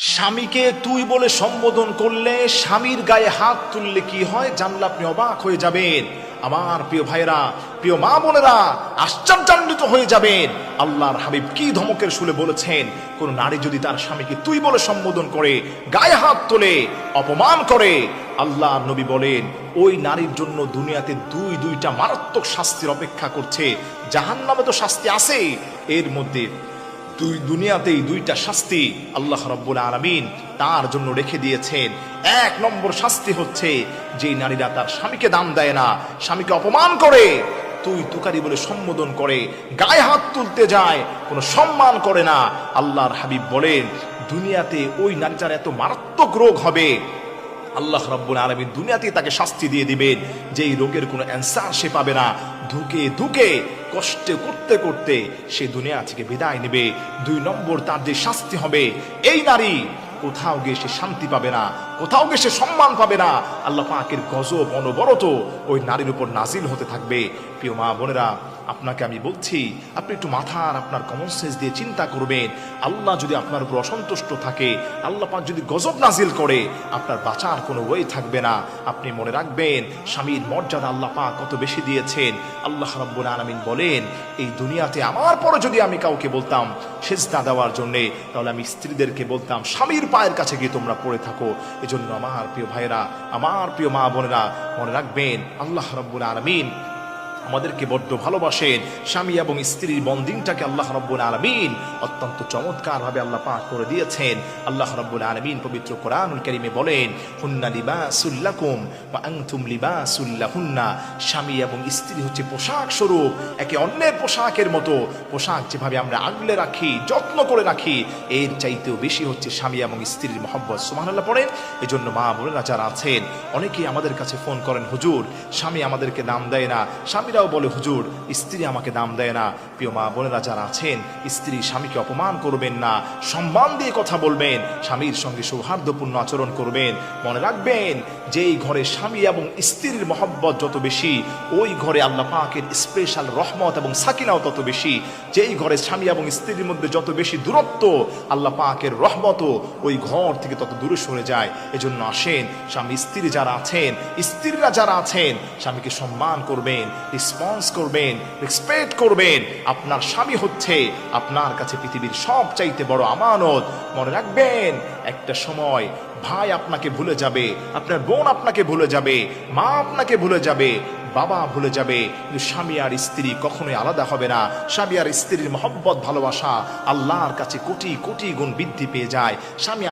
স্বামীকে তুই বলে সম্বোধন করলে, স্বামীর গায়ে হাত তুললে কি হয় জানলে আপনি অবাক হয়ে যাবেন। আমার প্রিয় ভাইরা, প্রিয় মা বোনেরা, আশ্চর্যান্বিত হয়ে যাবেন। আল্লাহর হাবিব কি ধমকের সুরে বলেছেন, কোন নারী যদি তার স্বামীকে তুই বলে সম্বোধন করে, গায়ে হাত তোলে, অপমান করে, আল্লাহর নবী বলেন ওই নারীর জন্য দুনিয়াতে দুইটা মারাত্মক শাস্তির অপেক্ষা করছে। জাহান্নামে তো শাস্তি আছে, এর মধ্যে দুনিয়াতেই দুইটা শাস্তি আল্লাহ রাব্বুল আলামিন তার জন্য রেখে দিয়েছেন। এক নম্বর শাস্তি হচ্ছে যে নারীরা তার স্বামীকে দাম দেয় না, স্বামীকে অপমান করে, তুই তুকারি বলে সম্বোধন করে, গায়ে হাত তুলতে যায়, কোনো সম্মান করে না। আল্লাহর হাবিব বলেন দুনিয়াতে ওই নারীটার এত মারাত্মক রোগ হবে, আল্লাহ রাব্বুল আলামিন দুনিয়াতেই তাকে শাস্তি দিয়ে দিবেন, যেই রোগের কোনো অ্যান্সার সে পাবে না। ধুকে ধুকে কষ্ট করতে করতে সে দুনিয়া থেকে বিদায় নেবে। দুই নম্বর তার যে শাস্তি হবে, এই নারী কোথাও গিয়ে সে শান্তি পাবে না, কোথাও গিয়ে সে সম্মান পাবে না। আল্লাহ পাকের গজব অনবরত ওই নারীর উপর নাজিল হতে থাকবে। প্রিয় মা বোনেরা, আপনাকে আমি বলছি, আপনি একটু মাথার আপনার কমন সেন্স দিয়ে চিন্তা করবেন। আল্লাহ যদি আপনার উপর অসন্তুষ্ট থাকে, আল্লাহ পাক যদি গজব নাজিল করে, আপনার বাঁচার কোনো ওয়ে থাকবে না। আপনি মনে রাখবেন স্বামীর মর্যাদা আল্লাহ পাক কত বেশি দিয়েছেন। আল্লাহ রাব্বুল আলামিন বলেন এই দুনিয়াতে আমার পরে যদি আমি কাউকে বলতাম সেজদা দেওয়ার জন্যে, তাহলে আমি স্ত্রীদেরকে বলতাম স্বামীর পায়ের কাছে গিয়ে তোমরা পড়ে থাকো। এজন্য আমার প্রিয় ভাইরা, আমার প্রিয় মা বোনেরা, মনে রাখবেন আল্লাহ রাব্বুল আলামিন আমাদেরকে বড্ড ভালোবাসেন। স্বামী এবং স্ত্রীর বন্ডিংটাকে আল্লাহ রাব্বুল আলামিন অত্যন্ত চমৎকার ভাবে আল্লাহ পাক করে দিয়েছেন। আল্লাহ রাব্বুল আলামিন পবিত্র কোরআনুল কারীমে বলেন হুন্না লিবাসুল লাকুম ওয়া আনতুম লিবাসুল লাহুন্না। স্বামী এবং স্ত্রী হচ্ছে পোশাক স্বরূপ, একে অন্যের পোশাকের মতো। পোশাক যেভাবে আমরা আগলে রাখি, যত্ন করে রাখি, এর চাইতেও বেশি হচ্ছে স্বামী এবং স্ত্রীর মহব্বত। সুবহানাল্লাহ পড়েন। এজন্য মা বোনেরা যারা আছেন, অনেকেই আমাদের কাছে ফোন করেন, হুজুর স্বামী আমাদেরকে দাম দেয় না, স্বামীরাও বলে হুজুর স্ত্রী আমাকে দাম দেয় না। প্রিয় মা বোনেরা যারা আছেন, স্ত্রী স্বামীকে অপমান করবেন না, সম্মান দিয়ে কথা বলবেন, স্বামীর সঙ্গে সৌহার্দ্যপূর্ণ আচরণ করবেন। মনে রাখবেন যেই ঘরে স্বামী এবং স্ত্রীর মহব্বত যত বেশি, ওই ঘরে আল্লাহ পাকের স্পেশাল রহমত এবং সাকিনাও তত বেশি। যেই ঘরে স্বামী এবং স্ত্রীর মধ্যে যত বেশি দূরত্ব, আল্লাহ পাকের রহমতও ওই ঘর থেকে তত দূরে সরে যায়। এজন্য আসেন স্বামী স্ত্রী যারা আছেন, স্ত্রীরা যারা আছেন, স্বামীকে সম্মান করবেন, রেসপন্স করবেন, রেসপেক্ট করবেন। আপনার স্বামী হচ্ছে আপনার কাছে পৃথিবীর সবচাইতে বড় আমানত। মনে রাখবেন একটা সময় ভাই আপনাকে ভুলে যাবে, আপনার বোন আপনাকে ভুলে যাবে, মা আপনাকে ভুলে যাবে, বাবা ভুলে যাবে, কিন্তু স্বামী আর স্ত্রী কখনোই আলাদা হবে না। স্বামী আর স্ত্রীর মহব্বত ভালোবাসা আল্লাহর কাছে কোটি কোটি গুণ বৃদ্ধি পেয়ে যায়। স্বামী